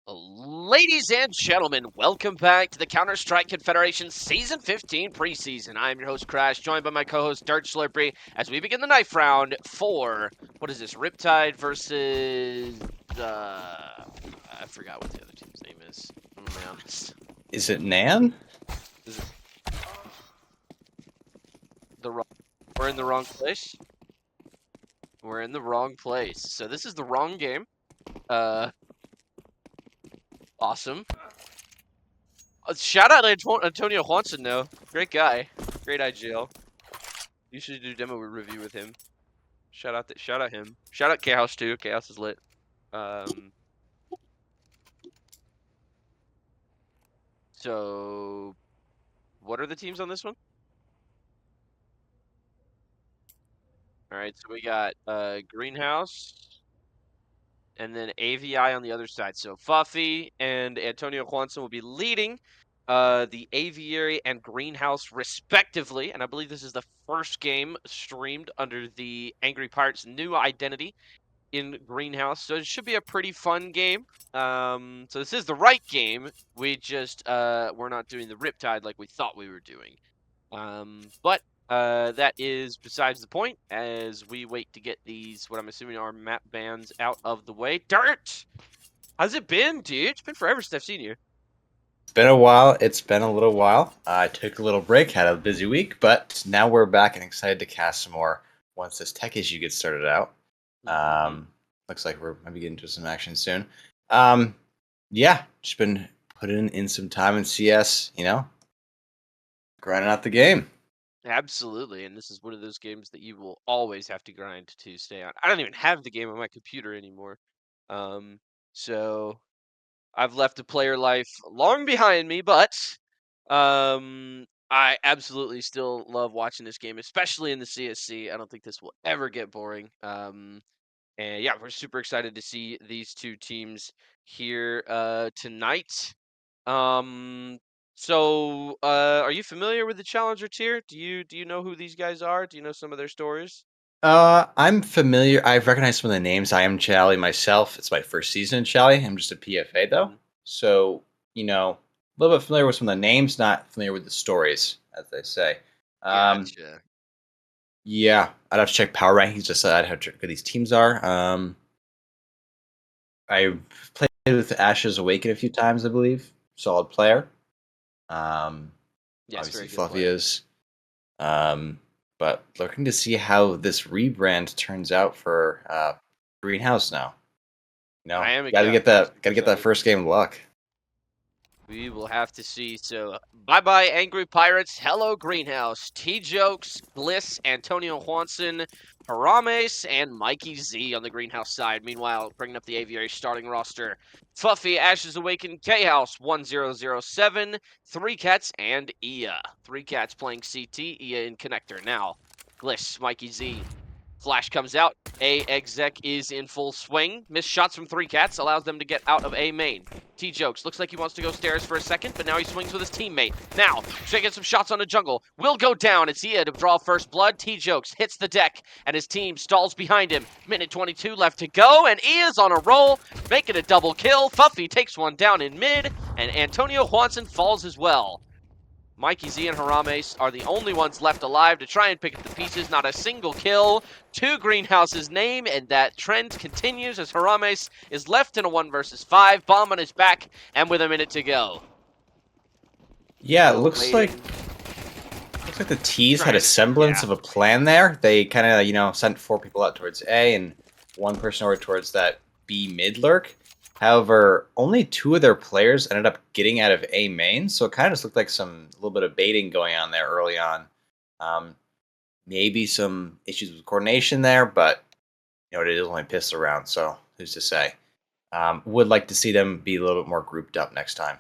Ladies and gentlemen, welcome back to the Counter-Strike Confederation Season 15 Preseason. I'm your host, Crash, joined by my co-host, DirtSchlurpy, as we begin the knife round for, what is this, Riptide versus, I forgot what the other team's name is. I'm going to be honest. Is it Nan? Is it we're in the wrong place? We're in the wrong place. So this is the wrong game. Awesome. Shout out to Antonio Juanson, though. Great guy. Great IGL. You should do demo review with him. Shout out him. Shout out Chaos too. Chaos is lit. So what are the teams on this one? All right, so we got Greenhouse and then AVI on the other side. So Fuffy and Antonio Juanson will be leading the Aviary and Greenhouse respectively. And I believe this is the first game streamed under the Angry Pirates' new identity in Greenhouse. So it should be a pretty fun game. So this is the right game. We just we're not doing the Riptide like we thought we were doing. But that is besides the point as we wait to get these, what I'm assuming are map bans out of the way. Dirt! How's it been, dude? It's been forever since I've seen you. It's been a while. It's been a little while. I took a little break, had a busy week, but now we're back and excited to cast some more once this tech issue gets started out. Looks like we're maybe getting into some action soon. Yeah, just been putting in some time in CS, grinding out the game. Absolutely, and this is one of those games that you will always have to grind to stay on. I don't even have the game on my computer anymore. So I've left a player life long behind me, but I absolutely still love watching this game, especially in the CSC. I don't think this will ever get boring. And yeah, we're super excited to see these two teams here tonight. So are you familiar with the Challenger tier? Do you know who these guys are? Do you know some of their stories? I'm familiar. I've recognized some of the names. I am Chally myself. It's my first season in Chally. I'm just a PFA though. So, a little bit familiar with some of the names, not familiar with the stories, as they say. Gotcha. Yeah, I'd have to check power rankings just so I'd have to check who these teams are. I played with Ashes Awaken a few times, I believe. Solid player. Yes, Obviously very good Fluffy player. is. But looking to see how this rebrand turns out for Greenhouse now. I am Gotta get excited. that first game luck. We will have to see. So, bye-bye, Angry Pirates. Hello, Greenhouse. T-Jokes, Bliss, Antonio Juanson, Harames, and Mikey Z on the Greenhouse side. Meanwhile, bringing up the Aviary starting roster. Fuffy, Ashes Awaken, K-House, 1007, Three Cats, and Ia. Three Cats playing CT, Ia in connector. Now, Bliss, Mikey Z. Flash comes out. A exec is in full swing. Missed shots from Three Cats allows them to get out of A main. T-Jokes looks like he wants to go stairs for a second, but now he swings with his teammate. Now, taking some shots on the jungle. Will go down. It's Ia to draw first blood. T-Jokes hits the deck, and his team stalls behind him. Minute 22 left to go, and Ia's on a roll, making a double kill. Fuffy takes one down in mid, and Antonio Juanson falls as well. Mikey Z and Harames are the only ones left alive to try and pick up the pieces. Not a single kill to Greenhouse's name, and that trend continues as Harames is left in a 1 versus 5. Bomb on his back, and with a minute to go. Yeah, it looks like the T's had a semblance of a plan there. They kind of, sent 4 people out towards A and 1 person over towards that B mid lurk. However, only 2 of their players ended up getting out of A main, so it kind of just looked like a little bit of baiting going on there early on. Maybe some issues with coordination there, but it is only pistol round, so who's to say? Would like to see them be a little bit more grouped up next time.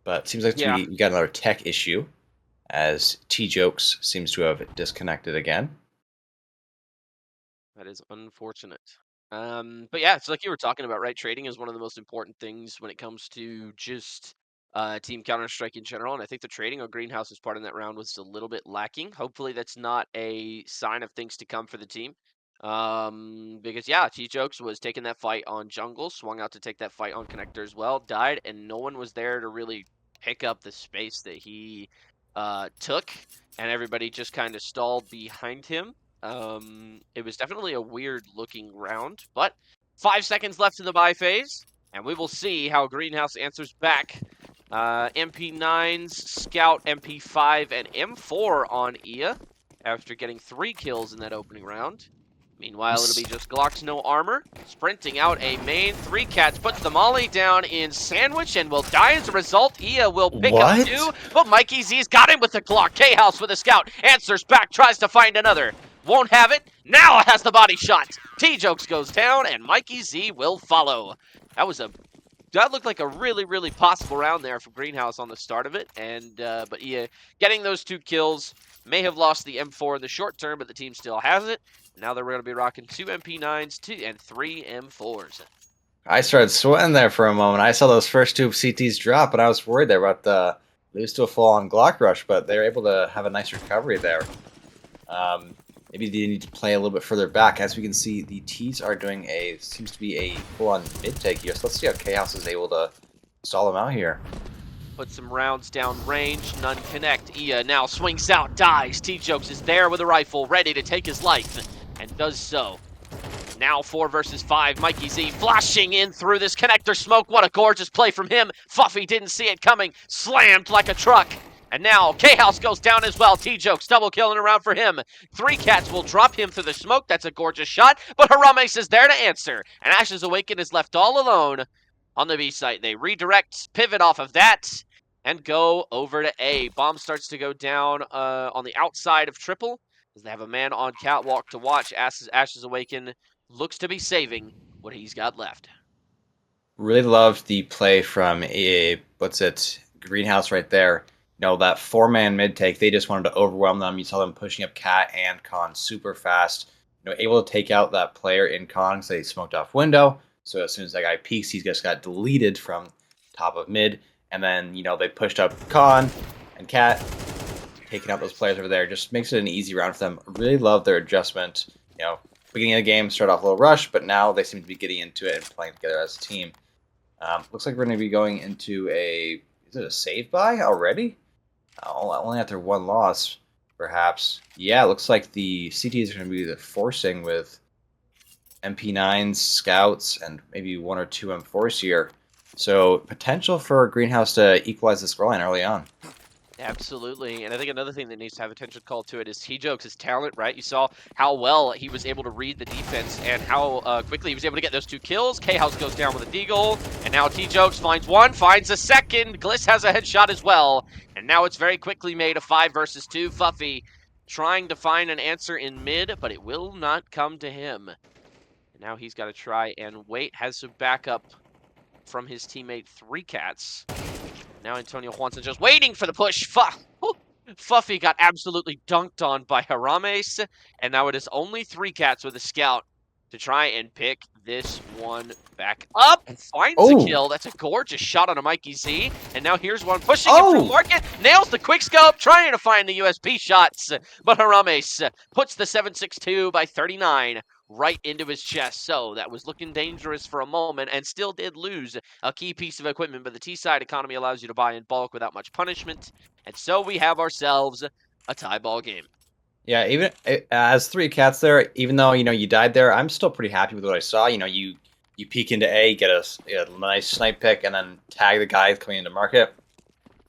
But it seems like we got another tech issue, as T-Jokes seems to have disconnected again. That is unfortunate. But yeah, it's like you were talking about, right? Trading is one of the most important things when it comes to just Team Counter-Strike in general, and I think the trading on Greenhouse's part in that round was a little bit lacking. Hopefully that's not a sign of things to come for the team. Because yeah, T-Jokes was taking that fight on jungle, swung out to take that fight on connector as well, died, and no one was there to really pick up the space that he took, and everybody just kind of stalled behind him. It was definitely a weird looking round, but 5 seconds left in the buy phase, and we will see how Greenhouse answers back. MP9s, Scout, MP5, and M4 on Ia after getting 3 kills in that opening round. Meanwhile, it'll be just Glock's no armor. Sprinting out a main. 3 Cats puts the molly down in sandwich and will die as a result. Ia will pick up 2, but Mikey Z's got him with the Glock. K-House with a scout. Answers back, tries to find another. Won't have it. Now has the body shot. T-Jokes goes down, and Mikey Z will follow. That looked like a really, really possible round there from Greenhouse on the start of it. And but Ia getting those 2 kills. May have lost the M4 in the short term, but the team still has it. Now they're going to be rocking 2 MP9s and 3 M4s. I started sweating there for a moment. I saw those first 2 CTs drop, and I was worried they were about to lose to a full-on Glock rush, but they were able to have a nice recovery there. Maybe they need to play a little bit further back. As we can see, the T's are doing seems to be a full-on mid-take here, so let's see how Chaos is able to stall them out here. Put some rounds down range, none connect. Ia now swings out, dies. T-Jokes is there with a rifle, ready to take his life, and does so. Now 4 versus 5, Mikey Z flashing in through this connector smoke. What a gorgeous play from him. Fuffy didn't see it coming, slammed like a truck. And now K-House goes down as well. T-Jokes double killing around for him. 3 Cats will drop him through the smoke. That's a gorgeous shot, but Harames is there to answer. And Ashes Awaken is left all alone on the B site. They redirect, pivot off of that, and go over to A. Bomb starts to go down on the outside of triple, as they have a man on catwalk to watch. Ashes Awaken looks to be saving what he's got left. Really loved the play from Greenhouse right there. You know, that 4-man mid take, they just wanted to overwhelm them. You saw them pushing up Cat and Con super fast. You know, able to take out that player in Con because they smoked off window. So as soon as that guy peeks, he just got deleted from top of mid. And then, you know, they pushed up Con and Cat, taking out those players over there. Just makes it an easy round for them. Really love their adjustment. You know, beginning of the game, start off a little rush, but now they seem to be getting into it and playing together as a team. Looks like we're going to be going into is it a save buy already? Only after 1 loss, perhaps. Yeah, looks like the CTs are going to be forcing with MP9s, Scouts, and maybe 1 or 2 M4s here. So potential for Greenhouse to equalize the scoreline early on. Absolutely, and I think another thing that needs to have attention called to it is T-Jokes' talent, right? You saw how well he was able to read the defense and how quickly he was able to get those 2 kills. K-House goes down with a deagle, and now T-Jokes finds 1, finds a second. Gliss has a headshot as well, and now it's very quickly made a 5 versus 2. Fuffy trying to find an answer in mid, but it will not come to him. And now he's got to try and wait, has some backup from his teammate 3 Cats. Now Antonio Juanson just waiting for the push. Fuffy got absolutely dunked on by Harames, and now it is only 3 Cats with a scout to try and pick this one back up. Finds a kill. That's a gorgeous shot on a Mikey Z. And now here's one pushing it through market. Nails the quick scope, trying to find the USP shots. But Harames puts the 7.62 by 39 right into his chest. So that was looking dangerous for a moment and still did lose a key piece of equipment. But the T-side economy allows you to buy in bulk without much punishment. And so we have ourselves a tie ball game. Yeah, even as 3 Cats there, even though, you know, you died there, I'm still pretty happy with what I saw. You know, you peek into A, get a nice snipe pick, and then tag the guy coming into market.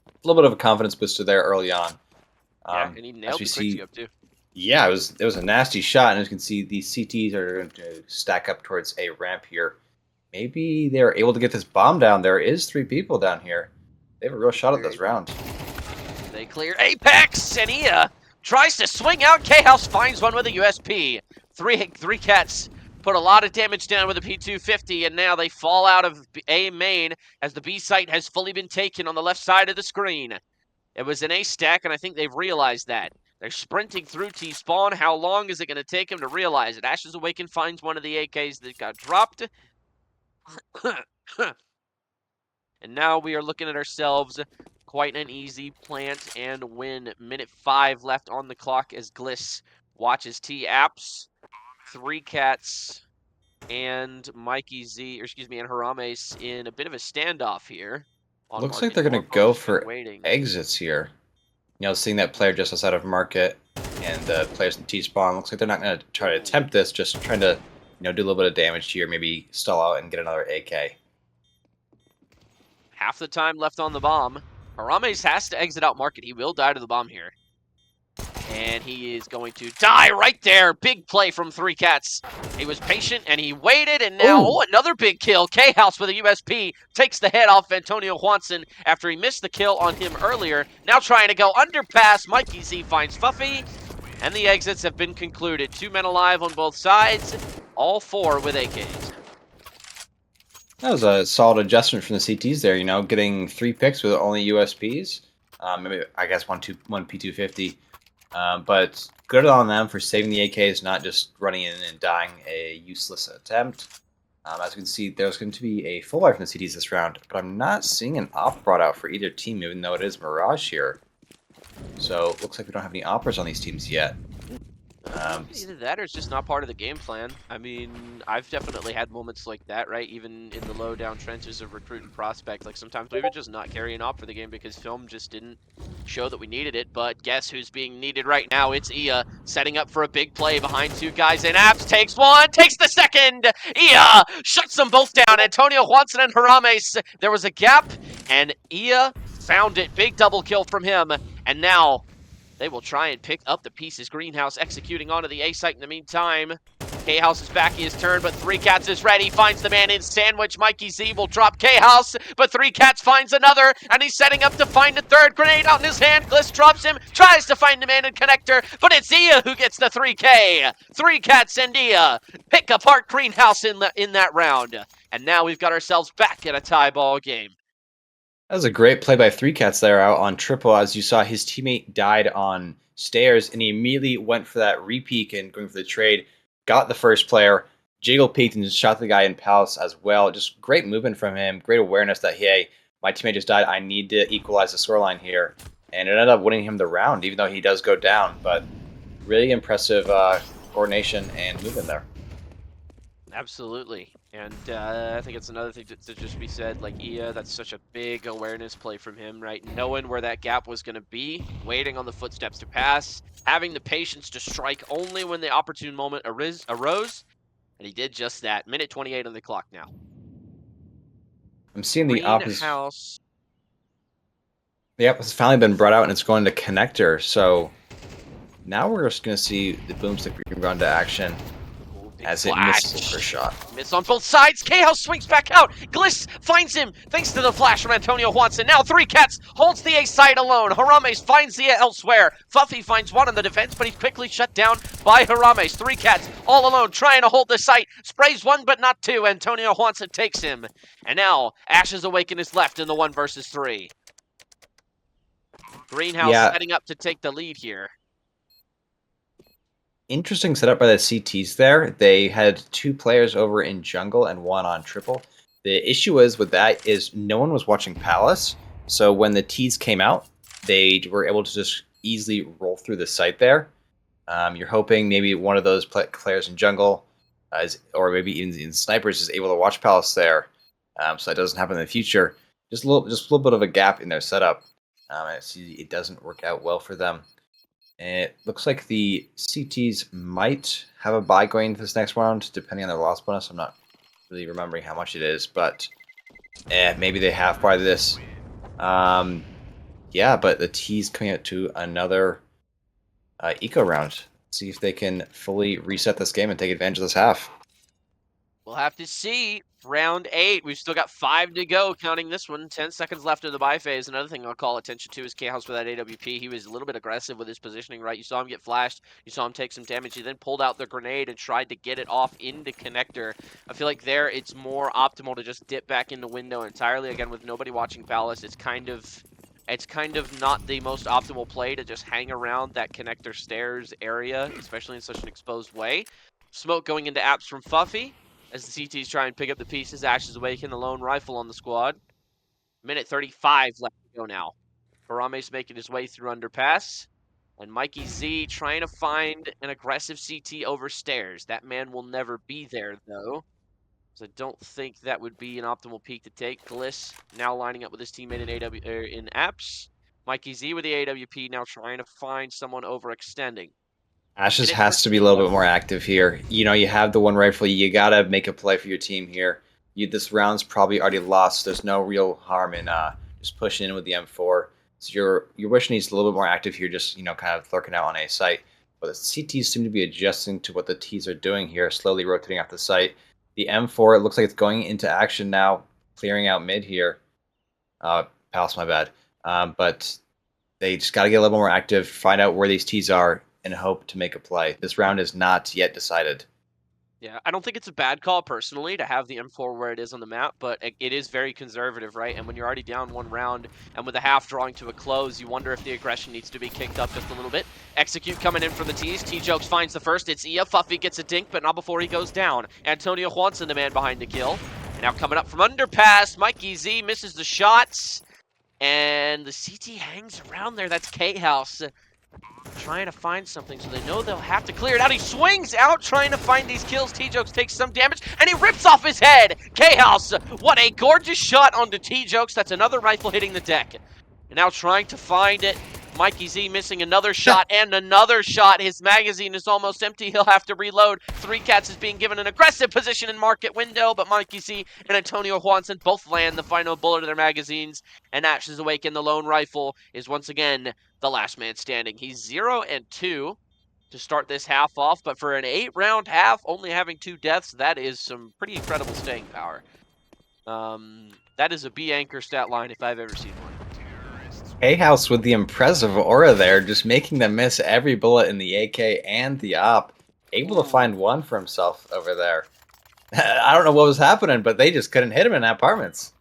A little bit of a confidence booster there early on. Yeah, and he nailed the quick up too. Yeah, it was a nasty shot, and as you can see, these CTs are going to stack up towards a ramp here. Maybe they're able to get this bomb down. There is 3 people down here. They have a real shot at this round. They clear Apex, and Ia tries to swing out. K-House finds one with a USP. 3 Cats put a lot of damage down with a P250, and now they fall out of A main as the B site has fully been taken on the left side of the screen. It was an A stack, and I think they've realized that. They're sprinting through T-spawn. How long is it going to take them to realize it? Ashes Awaken finds one of the AKs that got dropped. And now we are looking at ourselves quite an easy plant and win. Minute 5 left on the clock as Gliss watches T-Apps. Three Cats and Mikey Z, or excuse me, and Harames in a bit of a standoff here. Looks like they're going to go for exits here. You know, seeing that player just outside of market and the players in T-spawn, looks like they're not going to try to attempt this, just trying to, you know, do a little bit of damage here, maybe stall out and get another AK. Half the time left on the bomb. Harames has to exit out market. He will die to the bomb here. And he is going to die right there. Big play from Three Cats. He was patient and he waited, and now, another big kill. K-House with a USP takes the head off Antonio Juanson after he missed the kill on him earlier. Now trying to go underpass. Mikey Z finds Fuffy, and the exits have been concluded. 2 men alive on both sides, all 4 with AKs. That was a solid adjustment from the CTs there, you know, getting 3 picks with only USPs. Maybe, I guess, one P250. But good on them for saving the AKs, not just running in and dying a useless attempt. As you can see, there's going to be a full life from the CTs this round, but I'm not seeing an op brought out for either team, even though it is Mirage here. So it looks like we don't have any operas on these teams yet. Either that or it's just not part of the game plan. I mean, I've definitely had moments like that, right? Even in the low down trenches of recruit and prospect. Like sometimes we would just not carry an op for the game because film just didn't show that we needed it. But guess who's being needed right now? It's Ia setting up for a big play behind 2 guys in apps. Takes one, takes the second. Ia shuts them both down. Antonio Juanson and Harames. There was a gap and Ia found it. Big double kill from him. And now they will try and pick up the pieces. Greenhouse executing onto the A site in the meantime. K-House is back his turn, but Three Cats is ready. Finds the man in sandwich. Mikey Z will drop K-House, but Three Cats finds another, and he's setting up to find a third. Grenade out in his hand. Gliss drops him, tries to find the man in connector, but it's Ia who gets the 3K. Three Cats and Ia pick apart Greenhouse in that round. And now we've got ourselves back at a tie ball game. That was a great play by Three Cats there out on triple. As you saw, his teammate died on stairs, and he immediately went for that repeat and going for the trade. Got the first player, jiggle peeked and shot the guy in Palace as well. Just great movement from him. Great awareness that, hey, my teammate just died. I need to equalize the scoreline here. And it ended up winning him the round, even though he does go down. But really impressive coordination and movement there. Absolutely. And I think it's another thing to just be said, like Ia, that's such a big awareness play from him, right? Knowing where that gap was going to be, waiting on the footsteps to pass, having the patience to strike only when the opportune moment arose, and he did just that. Minute 28 on the clock now. I'm seeing the opposite. House. Yep, it's finally been brought out, and it's going to connector. So now we're just going to see the boomstick run to action. As it misses the first shot. Miss on both sides. K-House swings back out. Gliss finds him thanks to the flash from Antonio Juanson. Now Three Cats holds the A side alone. Harames finds the elsewhere. Fuffy finds one on the defense, but he's quickly shut down by Harames. Three Cats all alone trying to hold the site. Sprays one but not two. Antonio Juanson takes him. And now Ashes Awaken is left in the 1 versus 3. Greenhouse setting up to take the lead here. Interesting setup by the CTs there. They had 2 players over in jungle and 1 on triple. The issue is with that is no one was watching Palace, so when the Ts came out, they were able to just easily roll through the site there. You're hoping maybe one of those players in jungle, or maybe even in snipers, is able to watch Palace there, so that doesn't happen in the future. Just a little bit of a gap in their setup. I see it doesn't work out well for them. And it looks like the CTs might have a buy going into this next round, depending on their loss bonus. I'm not really remembering how much it is, but maybe they have by this. Yeah, but the T's coming out to another eco round. See if they can fully reset this game and take advantage of this half. We'll have to see. Round 8. We've still got 5 to go, counting this one. 10 seconds left in the buy phase. Another thing I'll call attention to is K-House with that AWP. He was a little bit aggressive with his positioning, right? You saw him get flashed. You saw him take some damage. He then pulled out the grenade and tried to get it off into connector. I feel like there it's more optimal to just dip back in the window entirely. Again, with nobody watching Palace, it's kind of not the most optimal play to just hang around that connector stairs area, especially in such an exposed way. Smoke going into apps from Fuffy. As the CTs try and pick up the pieces, Ashes Awaken, the lone rifle on the squad. Minute 35 left to go now. Harames making his way through underpass. And Mikey Z trying to find an aggressive CT over stairs. That man will never be there, though. So I don't think that would be an optimal peak to take. Gliss now lining up with his teammate in Apps. Mikey Z with the AWP now trying to find someone overextending. Ashes Minute has to be a 13 little left. bit more active here. You know, you have the one rifle. You gotta make a play for your team here. This round's probably already lost. There's no real harm in just pushing in with the M4. So your wish needs a little bit more active here, just kind of lurking out on a site. But the CTs seem to be adjusting to what the Ts are doing here, slowly rotating off the site. The M4, it looks like it's going into action now, clearing out mid here. Palace, my bad. But they just got to get a little more active, find out where these Ts are, and hope to make a play. This round is not yet decided. Yeah, I don't think it's a bad call personally to have the M4 where it is on the map, but it is very conservative, right? And when you're already down one round and with the half drawing to a close, you wonder if the aggression needs to be kicked up just a little bit. Execute coming in for the T's. T-Jokes finds the first. It's Ia. Fuffy gets a dink, but not before he goes down. Antonio Juanson, the man behind the kill. And now coming up from underpass, Mikey Z misses the shots. And the CT hangs around there. That's K-House. Trying to find something, so they know they'll have to clear it out. He swings out trying to find these kills. T-Jokes takes some damage, and he rips off his head. K-House, what a gorgeous shot onto T-Jokes. That's another rifle hitting the deck. And now trying to find it. Mikey Z missing another shot and another shot. His magazine is almost empty. He'll have to reload. Three Cats is being given an aggressive position in market window, but Mikey Z and Antonio Juanson both land the final bullet of their magazines. And Ashes Awaken, the lone rifle, is once again the last man standing. He's 0-2 to start this half off, but for an 8-round half, only having 2 deaths, that is some pretty incredible staying power. That is a B anchor stat line if I've ever seen one. K-House with the impressive aura there, just making them miss every bullet in the AK and the op. Able to find one for himself over there. I don't know what was happening, but they just couldn't hit him in apartments.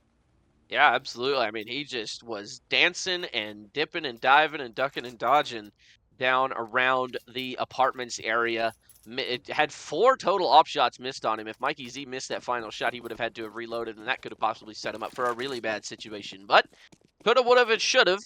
Yeah, absolutely. I mean, he just was dancing and dipping and diving and ducking and dodging down around the apartments area. It had 4 total op shots missed on him. If Mikey Z missed that final shot, he would have had to have reloaded, and that could have possibly set him up for a really bad situation. But coulda, woulda, and shoulda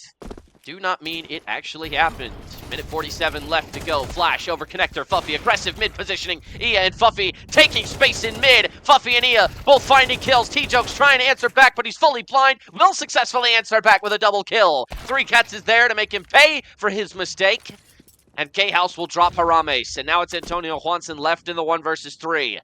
do not mean it actually happened. Minute 47 left to go. Flash over connector. Fuffy aggressive mid positioning. Ia and Fuffy taking space in mid. Fuffy and Ia both finding kills. T-Jokes trying to answer back, but he's fully blind. Will successfully answer back with a double kill. Three Cats is there to make him pay for his mistake. And K-House will drop Harames. And now it's Antonio Juanson left in the 1 versus 3.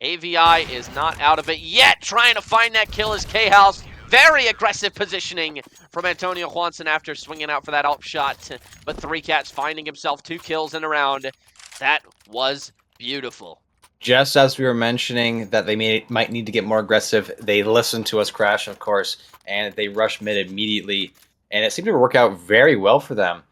AVI is not out of it yet. Trying to find that kill is K-House. Very aggressive positioning from Antonio Juanson after swinging out for that op shot. But Three Cats finding himself 2 kills in a round. That was beautiful. Just as we were mentioning that they might need to get more aggressive, they listened to us crash, of course, and they rushed mid immediately. And it seemed to work out very well for them.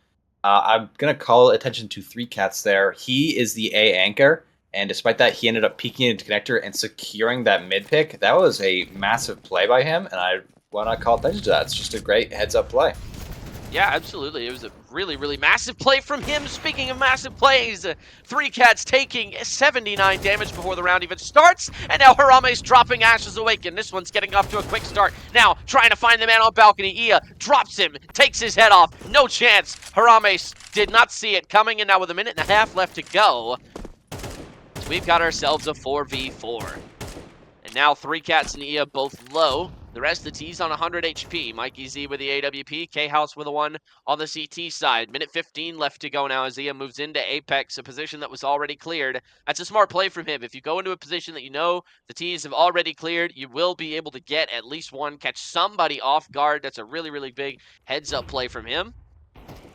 I'm going to call attention to Three Cats there. He is the A anchor. And despite that, he ended up peeking into connector and securing that mid pick. That was a massive play by him, and I want to call attention to that. It's just a great heads-up play. Yeah, absolutely. It was a really, really massive play from him. Speaking of massive plays, Three Cats taking 79 damage before the round even starts, and now Harame's dropping Ashes Awaken. This one's getting off to a quick start. Now, trying to find the man on balcony. Ia drops him, takes his head off. No chance. Harames did not see it coming, and now with a minute and a half left to go, we've got ourselves a 4v4. And now Three Cats and Ia both low. The rest of the T's on 100 HP. Mikey Z with the AWP. K-House with a 1 on the CT side. Minute 15 left to go now as Ia moves into Apex, a position that was already cleared. That's a smart play from him. If you go into a position that you know the T's have already cleared, you will be able to get at least one, catch somebody off guard. That's a really, really big heads-up play from him.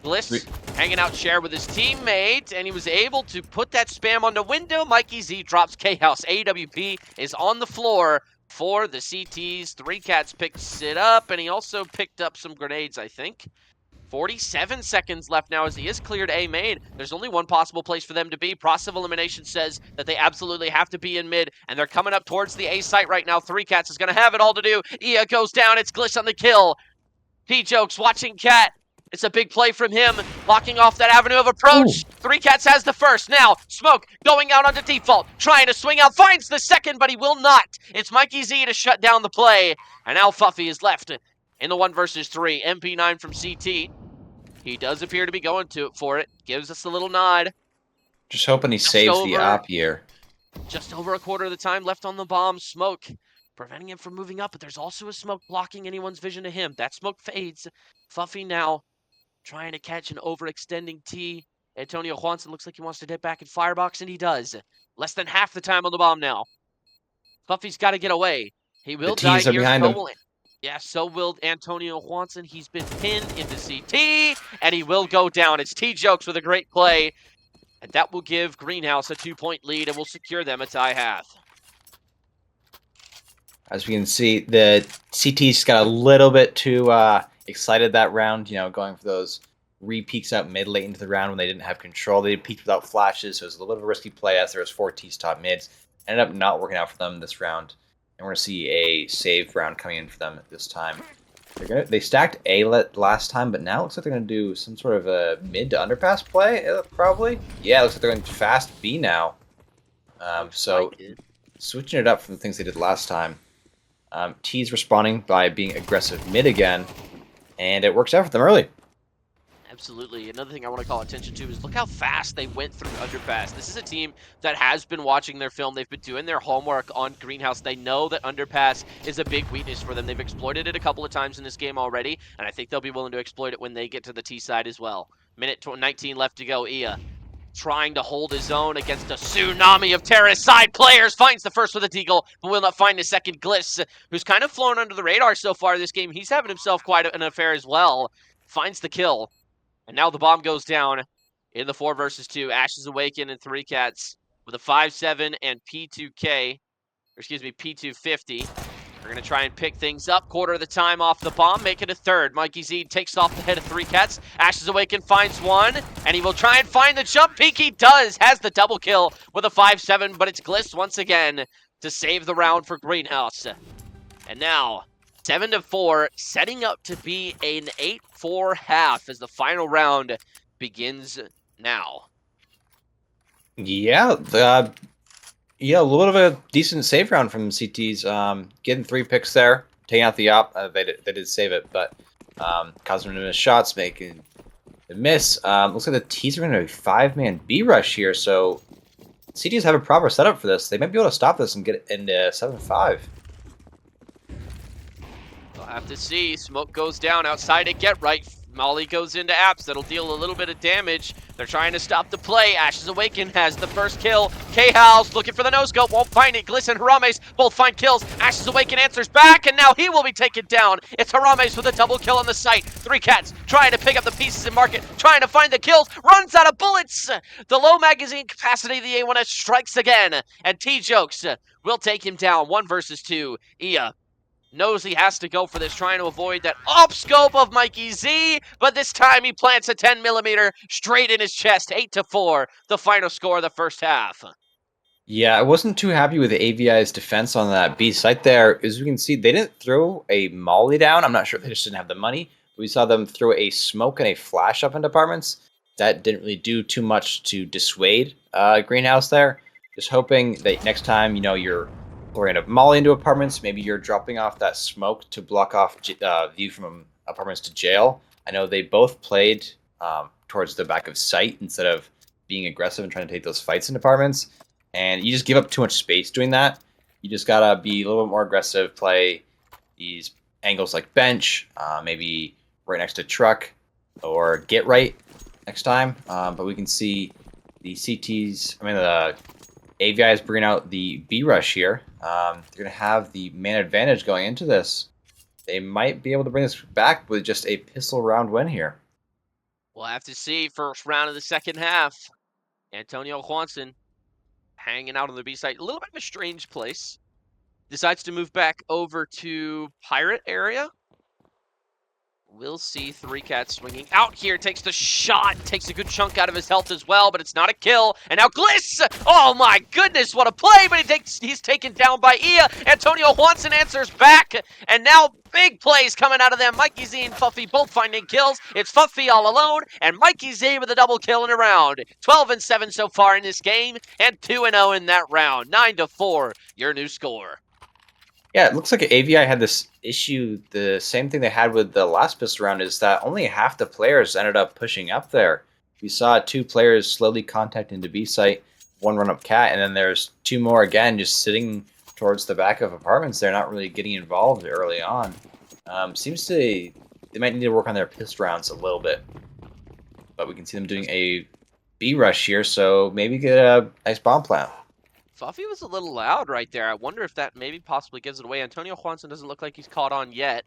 Bliss hanging out share with his teammate, and he was able to put that spam on the window. Mikey Z drops K-House. AWP is on the floor for the CTs. Three Cats picks it up, and he also picked up some grenades, I think. 47 seconds left now as he is cleared A main. There's only one possible place for them to be. Process of Elimination says that they absolutely have to be in mid, and they're coming up towards the A site right now. Three Cats is going to have it all to do. Ia goes down. It's Gliss on the kill. T-Jokes watching Cat. It's a big play from him, blocking off that avenue of approach. Ooh. Three Cats has the first. Now, Smoke going out onto default, trying to swing out, finds the second, but he will not. It's Mikey Z to shut down the play, and now Fuffy is left in the 1 versus 3. MP9 from CT. He does appear to be going for it. Gives us a little nod. Just hoping he saves the op here. Just over a quarter of the time left on the bomb. Smoke preventing him from moving up, but there's also a smoke blocking anyone's vision to him. That smoke fades. Fuffy now trying to catch an overextending T. Antonio Juanson looks like he wants to dip back in firebox, and he does. Less than half the time on the bomb now. Fuffy's got to get away. He will die here. Behind him. Yeah, so will Antonio Juanson. He's been pinned into CT, and he will go down. It's T-Jokes with a great play. And that will give Greenhouse a 2-point lead and will secure them a tie half. As we can see, the CT's got a little bit too excited that round, going for those re-peeks out mid late into the round when they didn't have control. They peeked without flashes, so it was a little bit of a risky play as there was 4 T's top mids. Ended up not working out for them this round. And we're going to see a save round coming in for them at this time. They stacked A last time, but now it looks like they're going to do some sort of a mid to underpass play, probably. Yeah, it looks like they're going fast B now. So switching it up from the things they did last time. T's responding by being aggressive mid again, and it works out for them early. Absolutely. Another thing I want to call attention to is look how fast they went through underpass. This is a team that has been watching their film. They've been doing their homework on Greenhouse. They know that underpass is a big weakness for them. They've exploited it a couple of times in this game already, and I think they'll be willing to exploit it when they get to the T side as well. Minute 19 left to go. Ia trying to hold his own against a tsunami of terrorist side players. Finds the first with a deagle, but will not find the second. Gliss, who's kind of flown under the radar so far this game. He's having himself quite an affair as well. Finds the kill. And now the bomb goes down in the 4 versus 2. Ashes Awaken and 3 Cats with a 5-7 and P250. We're going to try and pick things up. Quarter of the time off the bomb, make it a third. Mikey Z takes off the head of 3 Cats. Ashes Awaken finds one, and he will try and find the jump peak. He does, has the double kill with a 5-7, but it's Gliss once again to save the round for Greenhouse. And now 7-4, setting up to be an 8-4 half as the final round begins now. Yeah, a little bit of a decent save round from CTs. Getting 3 picks there, taking out the op. They did save it, but causing them to miss shots, making a miss. Looks like the T's are going to be 5-man B rush here, so CTs have a proper setup for this. They might be able to stop this and get it into 7-5. We'll have to see. Smoke goes down outside at Get Right. Molly goes into apps. That'll deal a little bit of damage. They're trying to stop the play. Ashes Awaken has the first kill. K-House looking for the no-scope. Won't find it. Gliss and Harames both find kills. Ashes Awaken answers back, and now he will be taken down. It's Harames with a double kill on the site. 3 Cats trying to pick up the pieces and market. Trying to find the kills. Runs out of bullets. The low magazine capacity of the A1S strikes again. And T-Jokes will take him down. 1 versus 2. Ia knows he has to go for this, trying to avoid that up-scope of Mikey Z, but this time he plants a 10mm straight in his chest. 8-4, the final score of the first half. Yeah, I wasn't too happy with the AVI's defense on that B site there. As we can see, they didn't throw a molly down. I'm not sure if they just didn't have the money. We saw them throw a smoke and a flash up into apartments. That didn't really do too much to dissuade Greenhouse there. Just hoping that next time, you're pouring a molly into apartments, maybe you're dropping off that smoke to block off view from apartments to jail. I know they both played towards the back of site instead of being aggressive and trying to take those fights in apartments. And you just give up too much space doing that. You just gotta be a little bit more aggressive, play these angles like bench, maybe right next to truck, or get right next time. But we can see the the AVI is bringing out the B rush here. They're going to have the man advantage going into this. They might be able to bring this back with just a pistol round win here. We'll have to see. First round of the second half. Antonio Juanson hanging out on the B site. A little bit of a strange place. Decides to move back over to Pirate area. We'll see. 3 Cats swinging out here. Takes the shot. Takes a good chunk out of his health as well, but it's not a kill. And now Gliss! Oh my goodness, what a play! But he's taken down by Ia. Antonio Juanson answers back. And now big plays coming out of them. Mikey Z and Fuffy both finding kills. It's Fuffy all alone, and Mikey Z with a double kill in a round. 12-7 so far in this game, and 2-0 in that round. 9-4, your new score. Yeah, it looks like AVI had this issue. The same thing they had with the last pistol round is that only half the players ended up pushing up there. We saw 2 players slowly contact into B site, 1 run up cat, and then there's 2 more again just sitting towards the back of apartments. They're not really getting involved early on. Seems to they might need to work on their pistol rounds a little bit, but we can see them doing a B rush here, so maybe get a nice bomb plant. Fuffy was a little loud right there. I wonder if that maybe possibly gives it away. Antonio Juanson doesn't look like he's caught on yet.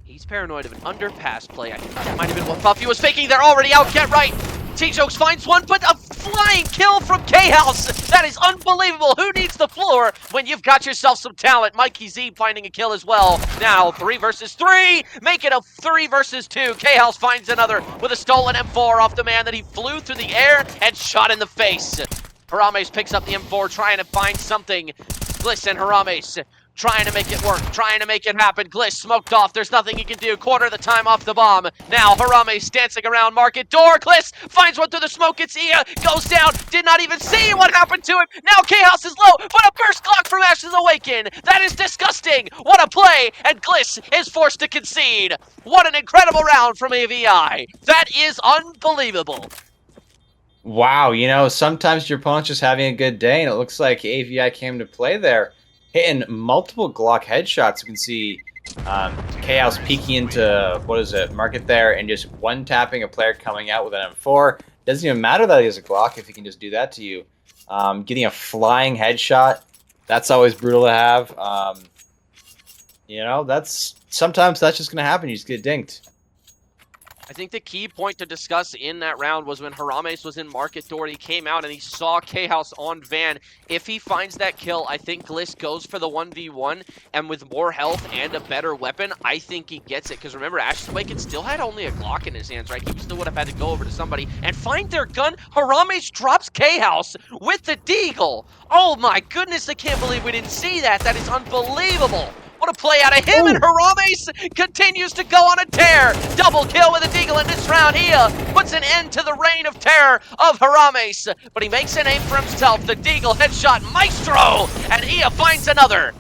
He's paranoid of an underpass play. I think that might have been what Fuffy was faking. They're already out. Get right. T-Jokes finds one, but a flying kill from K-House. That is unbelievable. Who needs the floor when you've got yourself some talent? Mikey Z finding a kill as well. Now 3 versus 3. Make it a 3 versus 2. K-House finds another with a stolen M4 off the man that he flew through the air and shot in the face. Harames picks up the M4, trying to find something. Gliss and Harames trying to make it work, trying to make it happen. Gliss smoked off. There's nothing he can do. Quarter of the time off the bomb. Now Harames dancing around market door. Gliss finds one through the smoke. It's Ia. Goes down. Did not even see what happened to him. Now Chaos is low, but a burst clock from Ashes Awaken. That is disgusting. What a play. And Gliss is forced to concede. What an incredible round from AVI. That is unbelievable. Wow, you know, sometimes your opponent's just having a good day, and it looks like AVI came to play there, hitting multiple Glock headshots. You can see Chaos peeking into, market there, and just one-tapping a player coming out with an M4. Doesn't even matter that he has a Glock if he can just do that to you. Getting a flying headshot, that's always brutal to have. You know, sometimes that's just going to happen. You just get dinked. I think the key point to discuss in that round was when Harames was in market door. He came out and he saw K-House on van. If he finds that kill, I think Gliss goes for the 1v1, and with more health and a better weapon, I think he gets it. Because remember, Ashes Awaken still had only a Glock in his hands, right? He still would have had to go over to somebody and find their gun. Harames drops K-House with the deagle. Oh my goodness, I can't believe we didn't see that. That is unbelievable. What a play out of him, and Harames continues to go on a tear. Double kill with a deagle in this round. He puts an end to the reign of terror of Harames, but he makes a name for himself. The deagle headshot maestro, and Ia finds another.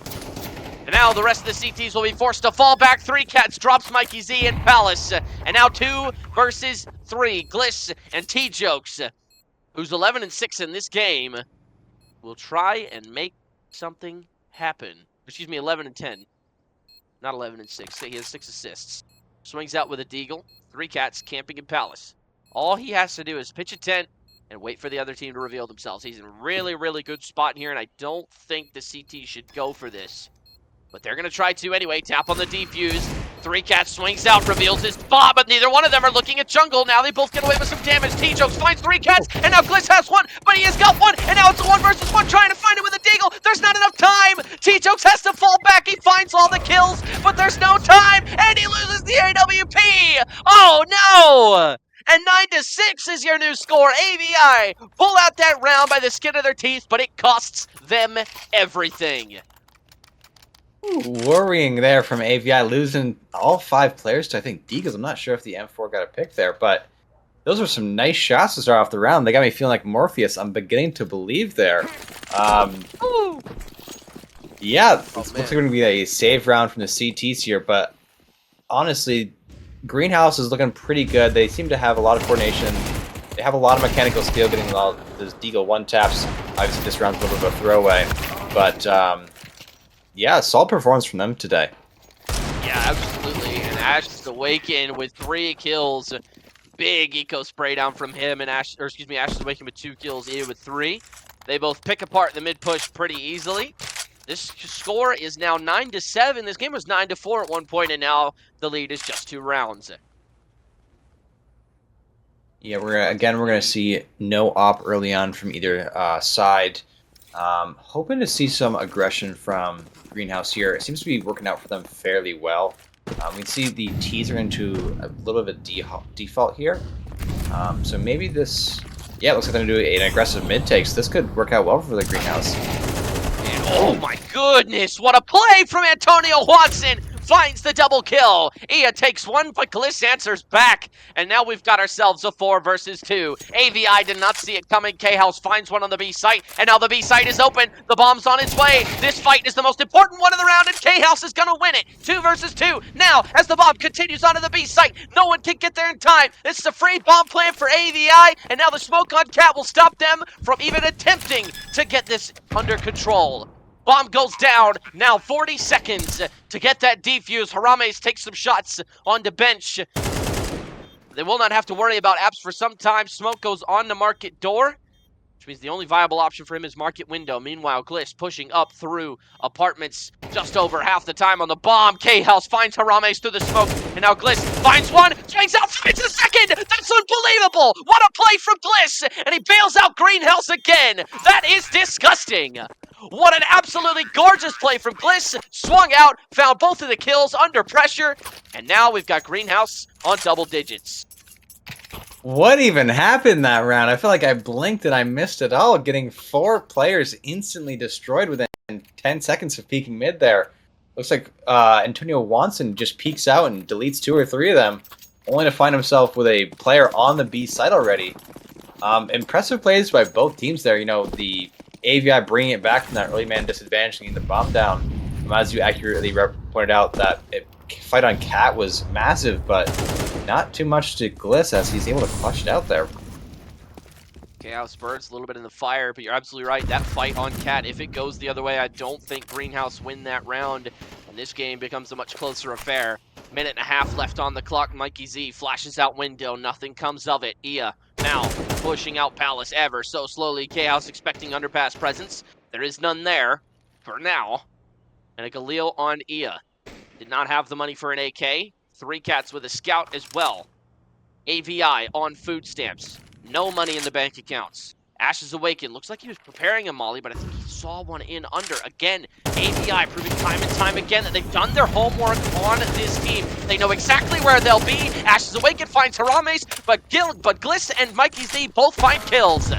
And now the rest of the CTs will be forced to fall back. 3 cats drops Mikey Z and Palace. And now 2 versus 3. Gliss and T-Jokes, who's 11-6 in this game, will try and make something happen. Excuse me, 11-10. Not 11-6. He has 6 assists. Swings out with a deagle. 3 cats camping in Palace. All he has to do is pitch a tent and wait for the other team to reveal themselves. He's in a really, really good spot here, and I don't think the CT should go for this. But they're going to try to anyway. Tap on the defuse. 3 cats swings out, reveals his spot, but neither one of them are looking at jungle. Now they both get away with some damage. T-Jokes finds 3 cats, and now Gliss has 1, but he has got 1, and now it's a 1 versus 1 trying to find it with a deagle. There's not enough time. T-Jokes has to fall back. He finds all the kills, but there's no time, and he loses the AWP. Oh no! And 9-6 is your new score. AVI pull out that round by the skin of their teeth, but it costs them everything. Worrying there from AVI, losing all 5 players to, I think, Deagles. I'm not sure if the M4 got a pick there, but those were some nice shots to start off the round. They got me feeling like Morpheus. I'm beginning to believe there. Yeah, it looks like we're going to be a save round from the CTs here, but honestly, Greenhouse is looking pretty good. They seem to have a lot of coordination. They have a lot of mechanical skill getting all those Deagle 1-taps. Obviously, this round's a little bit of a throwaway, but yeah, solid performance from them today. Yeah, absolutely. And Ashes Awaken with 3 kills. Big eco spray down from him, and Ashes Awaken with 2 kills, Ia with 3. They both pick apart the mid push pretty easily. This score is now 9-7. This game was 9-4 at one point, and now the lead is just 2 rounds. Yeah, we're gonna see no op early on from either side. Hoping to see some aggression from Greenhouse here. It seems to be working out for them fairly well. We can see the T's are into a little bit of default here. So maybe this... Yeah, it looks like they're going to do an aggressive mid-take, so this could work out well for the Greenhouse. And oh my goodness, what a play from Antonio Watson! finds the double kill. Ia takes one, but Gliss answers back. And now we've got ourselves a 4 versus 2. AVI did not see it coming. K-House finds one on the B site, and now the B site is open. The bomb's on its way. This fight is the most important one of the round, and K-House is going to win it. 2 versus 2. Now, as the bomb continues onto the B site, no one can get there in time. This is a free bomb plan for AVI, and now the smoke on Cat will stop them from even attempting to get this under control. Bomb goes down. Now 40 seconds to get that defuse. Harames takes some shots onto bench. They will not have to worry about apps for some time. Smoke goes on the market door, which means the only viable option for him is market window. Meanwhile, Gliss pushing up through apartments just over half the time on the bomb. K-House finds Harames through the smoke, and now Gliss finds one, swings out, finds a second! That's unbelievable! What a play from Gliss! And he bails out Greenhouse again! That is disgusting! What an absolutely gorgeous play from Gliss! Swung out, found both of the kills under pressure, and now we've got Greenhouse on double digits. What even happened that round? I feel like I blinked and I missed it all, getting 4 players instantly destroyed within 10 seconds of peeking mid there. Looks like Antonio Watson just peeks out and deletes 2 or 3 of them, only to find himself with a player on the B site already. Impressive plays by both teams there. You know, the AVI bringing it back from that early man disadvantage and getting the bomb down. As you accurately pointed out, that fight on Cat was massive, but not too much to Gliss as he's able to clutch it out there. Chaos Birds a little bit in the fire, but you're absolutely right. That fight on Cat, if it goes the other way, I don't think Greenhouse win that round, and this game becomes a much closer affair. Minute and a half left on the clock. Mikey Z flashes out window. Nothing comes of it. Ia now pushing out Palace ever so slowly. Chaos expecting underpass presence. There is none there for now. And a Galil on Ia. Did not have the money for an AK. 3 cats with a scout as well. AVI on food stamps. No money in the bank accounts. Ashes Awaken. Looks like he was preparing a molly, but I think he saw one in under. Again, AVI proving time and time again that they've done their homework on this team. They know exactly where they'll be. Ashes Awaken finds Harames, but Gliss and Mikey Z both find kills.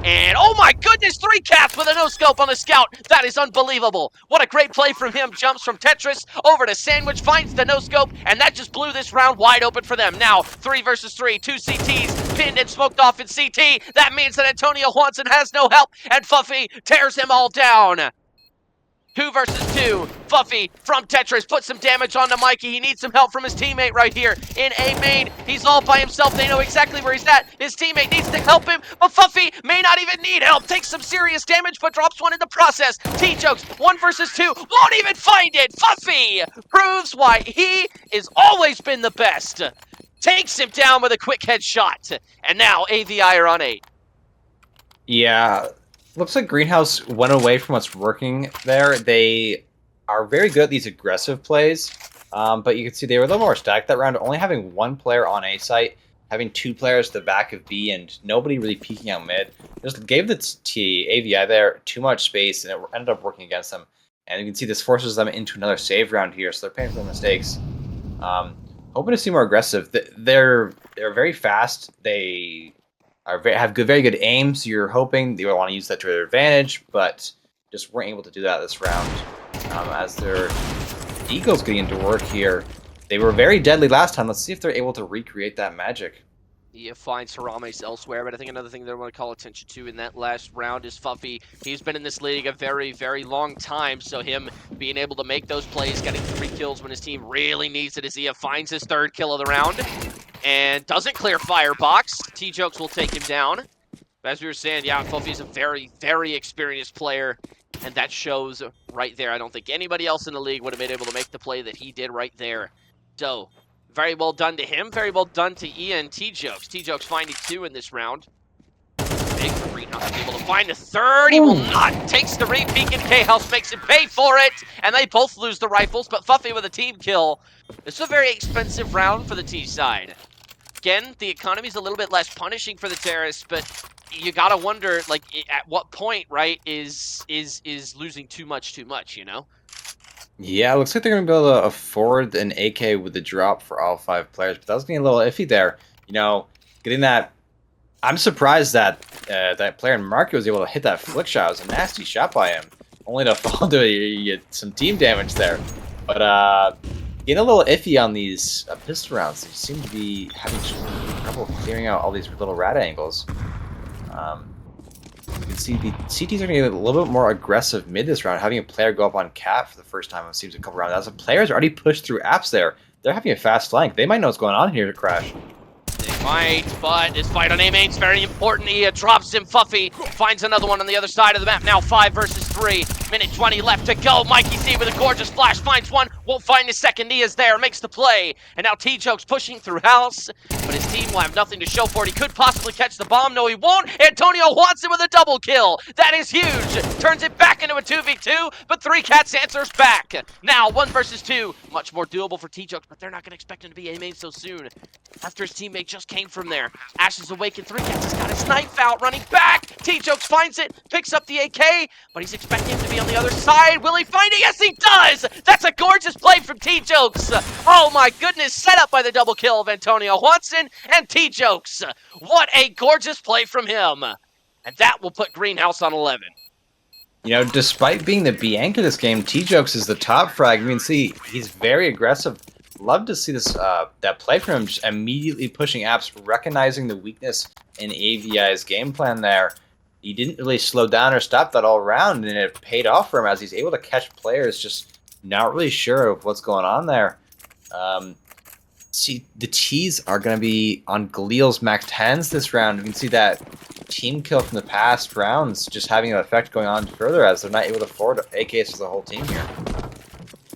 And oh my goodness, 3 cats with a no-scope on the scout. That is unbelievable. What a great play from him. Jumps from Tetris over to Sandwich, finds the no-scope, and that just blew this round wide open for them. Now, 3 versus 3, 2 CTs, pinned and smoked off in CT. That means that Antonio Watson has no help, and Fuffy tears them all down. 2 versus 2. Fuffy from Tetris puts some damage onto Mikey. He needs some help from his teammate right here in A main. He's all by himself. They know exactly where he's at. His teammate needs to help him, but Fuffy may not even need help. Takes some serious damage, but drops one in the process. T-Jokes, 1 versus 2. Won't even find it. Fuffy proves why he has always been the best. Takes him down with a quick headshot. And now AVI are on 8. Yeah. Looks like Greenhouse went away from what's working there. They are very good at these aggressive plays, but you can see they were a little more stacked that round, only having 1 player on A site, having 2 players at the back of B, and nobody really peeking out mid. Just gave the AVI there too much space, and it ended up working against them. And you can see this forces them into another save round here, so they're paying for their mistakes. Hoping to see more aggressive. They're very fast. They have very good aim, so you're hoping they will want to use that to their advantage, but just weren't able to do that this round. As their ego's getting into work here. They were very deadly last time. Let's see if they're able to recreate that magic. He finds Harames elsewhere, but I think another thing that I want to call attention to in that last round is Fuffy. He's been in this league a very, very long time, so him being able to make those plays, getting 3 kills when his team really needs it, as he finds his 3rd kill of the round. And doesn't clear firebox. T-Jokes will take him down. But as we were saying, yeah, Fuffy's a very, very experienced player. And that shows right there. I don't think anybody else in the league would have been able to make the play that he did right there. So, very well done to him. Very well done to Ian T-Jokes. T-Jokes finding 2 in this round. Big for Greenhouse to be able to find a 3rd. He will not. Takes the re-peek, and K-House makes him pay for it. And they both lose the rifles, but Fuffy with a team kill. This is a very expensive round for the T side. Again, the economy's a little bit less punishing for the terrorists, but you gotta wonder, like, at what point, right, is losing too much, you know? Yeah, it looks like they're going to be able to afford an AK with the drop for all 5 players, but that was getting a little iffy there. You know, getting that... I'm surprised that that player in market was able to hit that flick shot. It was a nasty shot by him, only to fall to some team damage there. But Getting a little iffy on these pistol rounds. They seem to be having trouble clearing out all these little rat angles. You can see the CTs are going to get a little bit more aggressive mid this round, having a player go up on cap for the first time it seems a couple rounds. As the players already pushed through apps there, they're having a fast flank. They might know what's going on here to Crash. They might, but this fight on A-Main's very important. Ia drops him. Fuffy finds another one on the other side of the map. Now 5 versus 3. Minute 20 left to go. Mikey Z with a gorgeous flash finds one. Won't find his second. Ia's there. Makes the play. And now T-Joke's pushing through house. But his team will have nothing to show for it. He could possibly catch the bomb. No, he won't. Antonio wants it with a double kill. That is huge. Turns it back into a 2v2. But 3 Cats answers back. Now 1 versus 2. Much more doable for T-Jokes, but they're not going to expect him to be A-Main so soon. After his teammate just came from there. Ash is awakened. 3 Cats has got his knife out, running back. T-Jokes finds it, picks up the AK, but he's expecting him to be on the other side. Will he find it? Yes, he does! That's a gorgeous play from T-Jokes. Oh my goodness, set up by the double kill of Antonio Watson and T-Jokes. What a gorgeous play from him. And that will put Greenhouse on 11. You know, despite being the B anchor this game, T-Jokes is the top frag. You can see he's very aggressive. Love to see this that play from him, just immediately pushing apps, recognizing the weakness in AVI's game plan there. He didn't really slow down or stop that all round, and it paid off for him as he's able to catch players just not really sure of what's going on there. See, the T's are going to be on Gleal's max 10s this round. You can see that team kill from the past rounds just having an effect going on further as they're not able to afford AKs for the whole team here.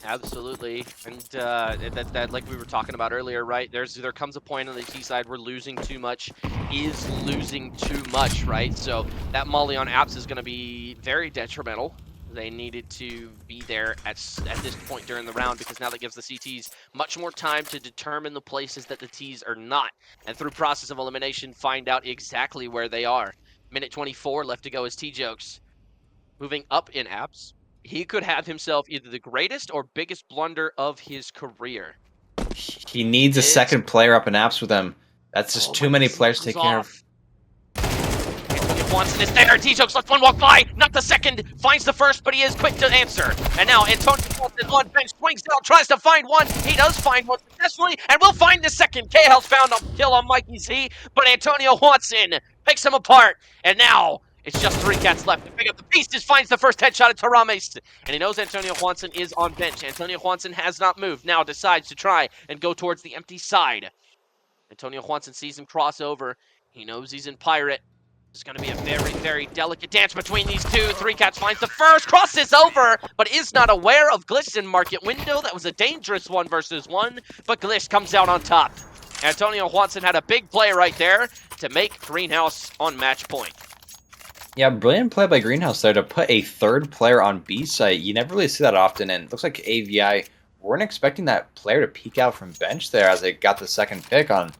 Absolutely, and that like we were talking about earlier, right? There comes a point on the T side where losing too much is losing too much, right? So that molly on apps is going to be very detrimental. They needed to be there at this point during the round because now that gives the CTs much more time to determine the places that the Ts are not, and through process of elimination, find out exactly where they are. Minute 24 left to go as T-Jokes moving up in apps. He could have himself either the greatest or biggest blunder of his career. He needs a second player up in apps with him. That's just too many players to take care of. Antonio Watson is there. T-Jokes lets one walk by. Not the second. Finds the first, but he is quick to answer. And now Antonio Watson on bench swings out, tries to find one. He does find one successfully, and will find the second. K-House found a kill on Mikey Z, but Antonio Watson picks him apart. And now it's just 3 Cats left to pick up the pieces. Finds the first headshot at Tarames. And he knows Antonio Watson is on bench. Antonio Watson has not moved. Now decides to try and go towards the empty side. Antonio Watson sees him cross over. He knows he's in Pirate. It's going to be a very, very delicate dance between these two. 3 Cats finds the first, crosses over, but is not aware of Gliss in market window. That was a dangerous 1 versus 1, but Gliss comes out on top. Antonio Watson had a big play right there to make Greenhouse on match point. Yeah, brilliant play by Greenhouse there to put a third player on B site. You never really see that often, and it looks like AVI weren't expecting that player to peek out from bench there as they got the second pick on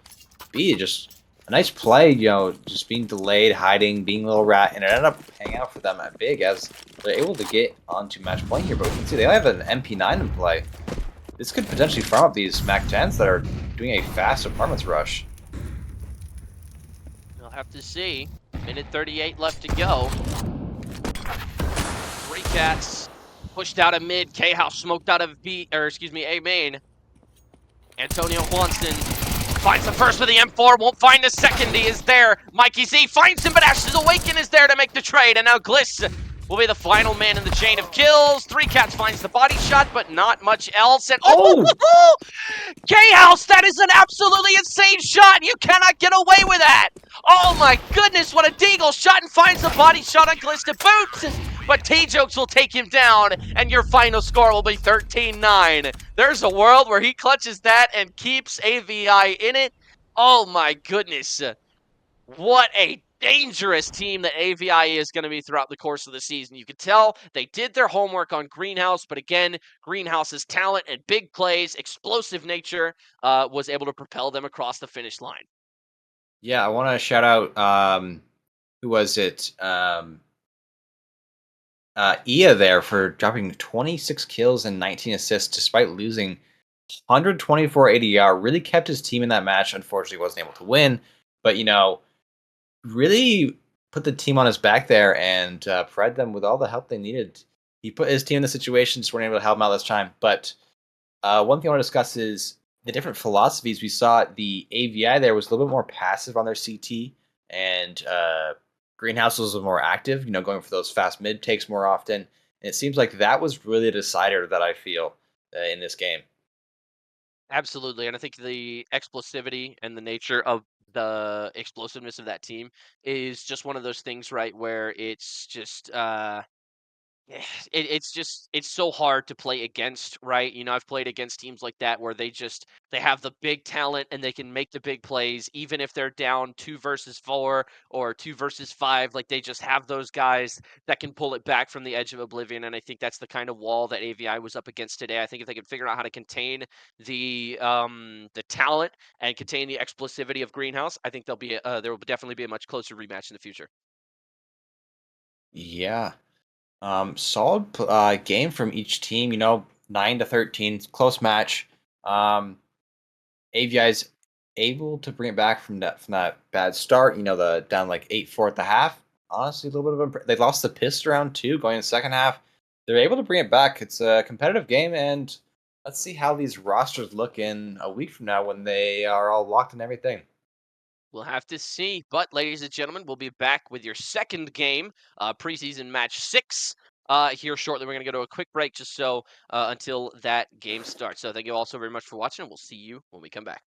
B. Just a nice play, you know, just being delayed, hiding, being a little rat, and it ended up hanging out for them at big as they're able to get onto match point here. But we can see they have an MP9 in play. This could potentially farm up these Mac 10s that are doing a fast apartments rush. We'll have to see. Minute 38 left to go. 3 Cats pushed out of mid. K-House smoked out of A main. Antonio Watson finds the first with the M4, won't find the second. He is there. Mikey Z finds him, but Ash's Awaken is there to make the trade. And now Gliss will be the final man in the chain of kills. 3 Cats finds the body shot, but not much else. And K-House, that is an absolutely insane shot. You cannot get away with that. Oh my goodness, what a deagle shot, and finds the body shot on Gliss to boot. But T-Jokes will take him down, and your final score will be 13-9. There's a world where he clutches that and keeps AVI in it. Oh my goodness. What a dangerous team that AVI is going to be throughout the course of the season. You could tell they did their homework on Greenhouse, but again, Greenhouse's talent and big plays, explosive nature, was able to propel them across the finish line. Yeah, I want to shout out, who was it? Ia there for dropping 26 kills and 19 assists despite losing 124 ADR. Really kept his team in that match. Unfortunately, wasn't able to win, but you know, really put the team on his back there and provided them with all the help they needed. He put his team in the situation, just weren't able to help him out this time. But One thing I want to discuss is the different philosophies. We saw the AVI there was a little bit more passive on their CT, and Greenhouse was more active, going for those fast mid takes more often. And it seems like that was really a decider that I feel in this game. Absolutely, and I think the explosivity and the nature of the explosiveness of that team is just one of those things, right, where it's just yeah, it's so hard to play against, right? I've played against teams like that where they have the big talent and they can make the big plays, even if they're down 2 versus 4 or 2 versus 5. Like they just have those guys that can pull it back from the edge of oblivion. And I think that's the kind of wall that AVI was up against today. I think if they can figure out how to contain the talent and contain the explosivity of Greenhouse, I think there will definitely be a much closer rematch in the future. Yeah. Solid game from each team. 9-13, close match. AVI's able to bring it back from that bad start. The down like 8-4 at the half. Honestly, a little bit of they lost the piss round two going in the second half. They're able to bring it back. It's a competitive game, and let's see how these rosters look in a week from now when they are all locked and everything. We'll have to see. But, ladies and gentlemen, we'll be back with your second game, preseason match 6, here shortly. We're going to go to a quick break just so until that game starts. So, thank you all so very much for watching, and we'll see you when we come back.